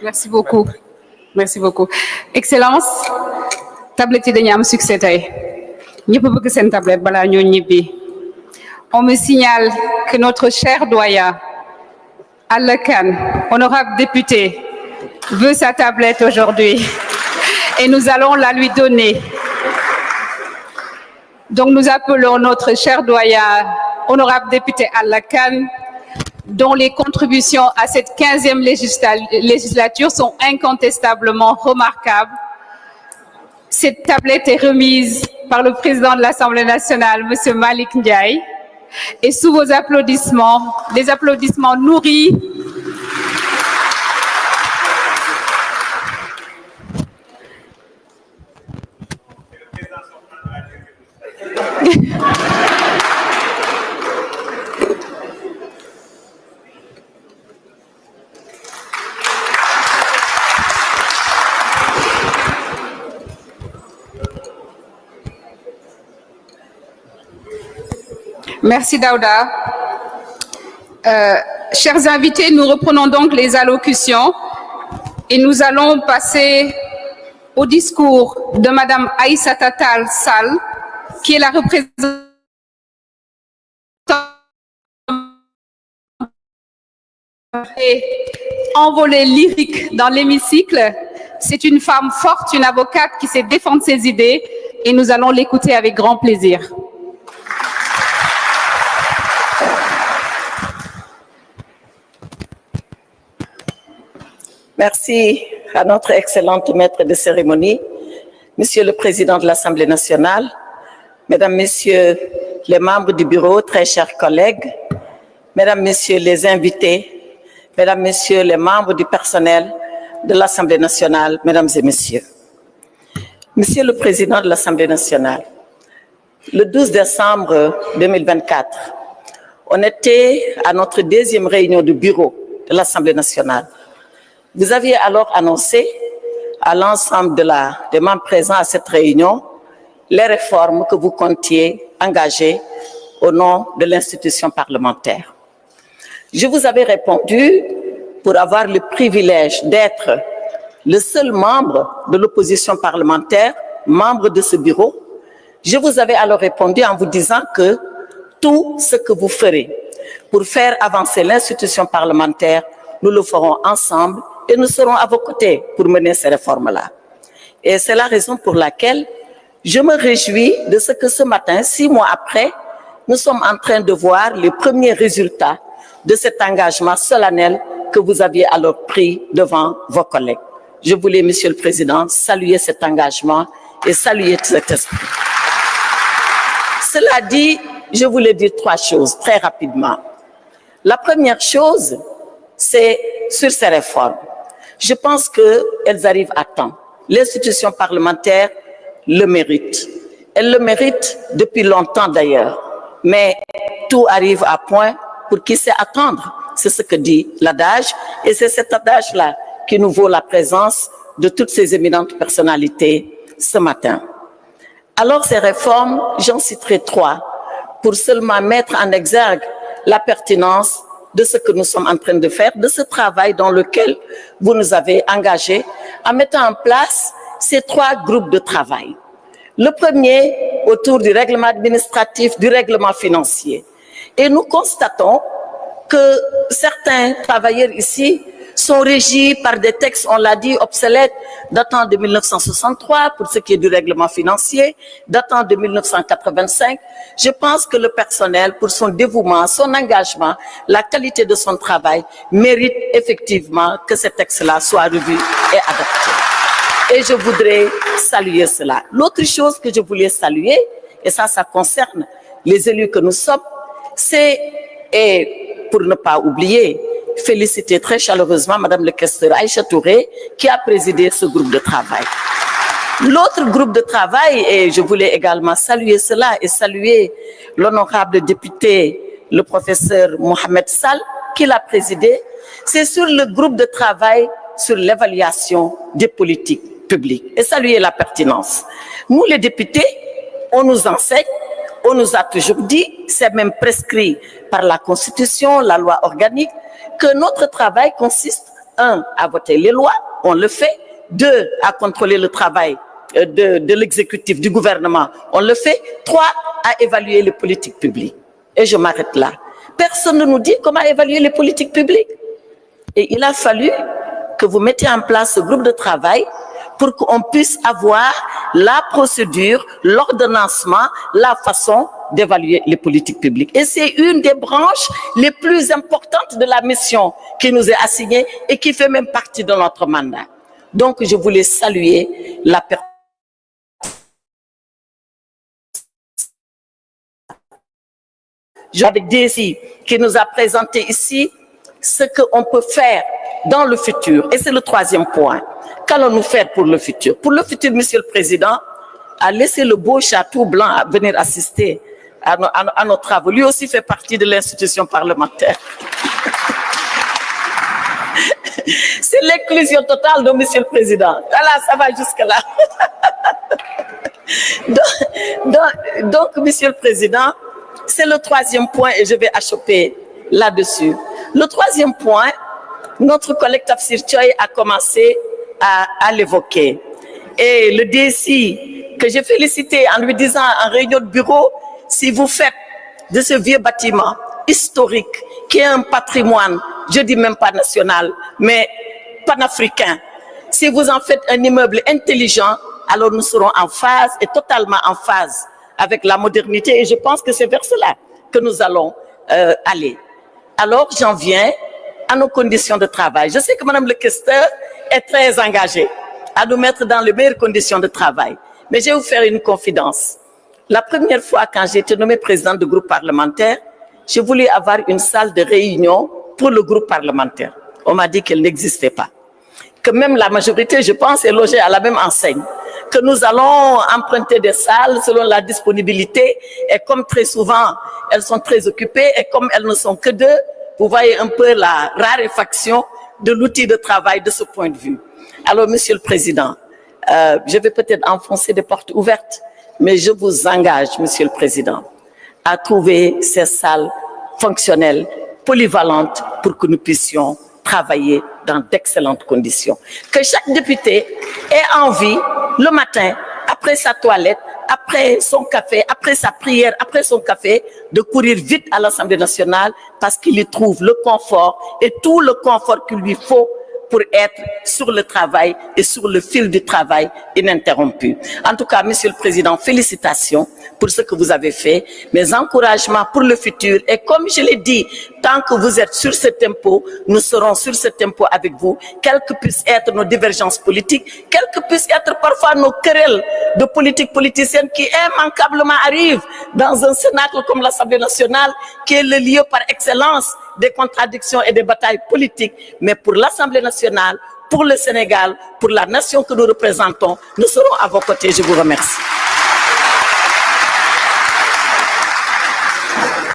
Merci beaucoup. Merci beaucoup. Excellence, tablette yi dañu am succès tey ñëpp bëgg seen tablette balaa ñoo ñibbi. On me signale que notre cher doyen Alla Kane, honorable député, veut sa tablette aujourd'hui et nous allons la lui donner. Donc nous appelons notre cher doyen, honorable député Alla Kane, dont les contributions à cette 15e législature sont incontestablement remarquables. Cette tablette est remise par le président de l'Assemblée nationale, M. Malick Ndiaye, et sous vos applaudissements, des applaudissements nourris, Merci Daouda. Chers invités, nous reprenons donc les allocutions et nous allons passer au discours de Madame Aïssata Tall Sall, qui est la représentante et envolée lyrique dans l'hémicycle. C'est une femme forte, une avocate qui sait défendre ses idées et nous allons l'écouter avec grand plaisir. Merci à notre excellente maître de cérémonie, Monsieur le Président de l'Assemblée nationale, Mesdames, Messieurs les membres du bureau, très chers collègues, Mesdames, Messieurs les invités, Mesdames, Messieurs les membres du personnel de l'Assemblée nationale, Mesdames et Messieurs. Monsieur le Président de l'Assemblée nationale, le 12 décembre 2024, on était à notre deuxième réunion du bureau de l'Assemblée nationale. Vous aviez alors annoncé à l'ensemble des membres présents à cette réunion les réformes que vous comptiez engager au nom de l'institution parlementaire. Je vous avais répondu, pour avoir le privilège d'être le seul membre de l'opposition parlementaire, membre de ce bureau, je vous avais alors répondu en vous disant que tout ce que vous ferez pour faire avancer l'institution parlementaire, nous le ferons ensemble et nous serons à vos côtés pour mener ces réformes-là. Et c'est la raison pour laquelle je me réjouis de ce que ce matin, 6 mois après, nous sommes en train de voir les premiers résultats de cet engagement solennel que vous aviez alors pris devant vos collègues. Je voulais, Monsieur le Président, saluer cet engagement et saluer cet esprit. Cela dit, je voulais dire 3 choses très rapidement. La première chose, c'est sur ces réformes. Je pense qu'elles arrivent à temps. L'institution parlementaire le mérite. Elle le mérite depuis longtemps d'ailleurs. Mais tout arrive à point pour qui sait attendre. C'est ce que dit l'adage. Et c'est cet adage-là qui nous vaut la présence de toutes ces éminentes personnalités ce matin. Alors ces réformes, j'en citerai 3 pour seulement mettre en exergue la pertinence de ce que nous sommes en train de faire, de ce travail dans lequel vous nous avez engagés en mettant en place ces 3 groupes de travail. Le premier, autour du règlement administratif, du règlement financier. Et nous constatons que certains travailleurs ici sont régis par des textes, on l'a dit, obsolètes, datant de 1963 pour ce qui est du règlement financier, datant de 1985. Je pense que le personnel, pour son dévouement, son engagement, la qualité de son travail, mérite effectivement que ces textes-là soient revus et adaptés. Et je voudrais saluer cela. L'autre chose que je voulais saluer, et ça concerne les élus que nous sommes, c'est, et pour ne pas oublier, féliciter très chaleureusement Madame le questeur Aïcha Touré qui a présidé ce groupe de travail. L'autre groupe de travail, et je voulais également saluer cela et saluer l'honorable député, le professeur Mohamed Sall, qui l'a présidé, c'est sur le groupe de travail sur l'évaluation des politiques publiques et saluer la pertinence. Nous les députés, on nous enseigne, on nous a toujours dit, c'est même prescrit par la Constitution, la loi organique, que notre travail consiste un, à voter les lois, on le fait. Deux, à contrôler le travail de l'exécutif, du gouvernement, on le fait. Trois, à évaluer les politiques publiques. Et je m'arrête là. Personne ne nous dit comment évaluer les politiques publiques. Et il a fallu que vous mettiez en place ce groupe de travail pour qu'on puisse avoir la procédure, l'ordonnancement, la façon d'évaluer les politiques publiques. Et c'est une des branches les plus importantes de la mission qui nous est assignée et qui fait même partie de notre mandat. Donc, je voulais saluer la personne avec DSI qui nous a présenté ici ce qu'on peut faire dans le futur. Et c'est le troisième point. Qu'allons-nous faire pour le futur? Pour le futur, Monsieur le Président a laissé le beau chapeau blanc à venir assister à nos travaux. Lui aussi fait partie de l'institution parlementaire. C'est l'inclusion totale de Monsieur le Président. Voilà, ça va jusque-là. Donc, Monsieur le Président, c'est le troisième point et je vais achoper là-dessus. Le troisième point, notre collègue Tafsir Thioye a commencé à l'évoquer. Et le DSI, que j'ai félicité en lui disant en réunion de bureau, si vous faites de ce vieux bâtiment historique, qui est un patrimoine, je dis même pas national, mais panafricain, si vous en faites un immeuble intelligent, alors nous serons en phase et totalement en phase avec la modernité. Et je pense que c'est vers cela que nous allons aller. Alors, j'en viens à nos conditions de travail. Je sais que Madame le questeur est très engagée à nous mettre dans les meilleures conditions de travail. Mais je vais vous faire une confidence. La première fois, quand j'ai été nommée présidente du groupe parlementaire, je voulais avoir une salle de réunion pour le groupe parlementaire. On m'a dit qu'elle n'existait pas. Que même la majorité, je pense, est logée à la même enseigne. Que nous allons emprunter des salles selon la disponibilité. Et comme très souvent, elles sont très occupées et comme elles ne sont que deux, vous voyez un peu la raréfaction de l'outil de travail de ce point de vue. Alors, Monsieur le Président, je vais peut-être enfoncer des portes ouvertes, mais je vous engage, Monsieur le Président, à trouver ces salles fonctionnelles, polyvalentes, pour que nous puissions travailler dans d'excellentes conditions. Que chaque député ait envie, le matin, après sa toilette, après son café, après sa prière, après son café, de courir vite à l'Assemblée nationale parce qu'il y trouve le confort et tout le confort qu'il lui faut pour être sur le travail et sur le fil du travail ininterrompu. En tout cas, Monsieur le Président, félicitations pour ce que vous avez fait, mes encouragements pour le futur. Et comme je l'ai dit, tant que vous êtes sur ce tempo, nous serons sur ce tempo avec vous, quelles que puissent être nos divergences politiques, quelles que puissent être parfois nos querelles de politique politicienne qui immanquablement arrivent dans un cénacle comme l'Assemblée nationale, qui est le lieu par excellence des contradictions et des batailles politiques. Mais pour l'Assemblée nationale, pour le Sénégal, pour la nation que nous représentons, nous serons à vos côtés. Je vous remercie.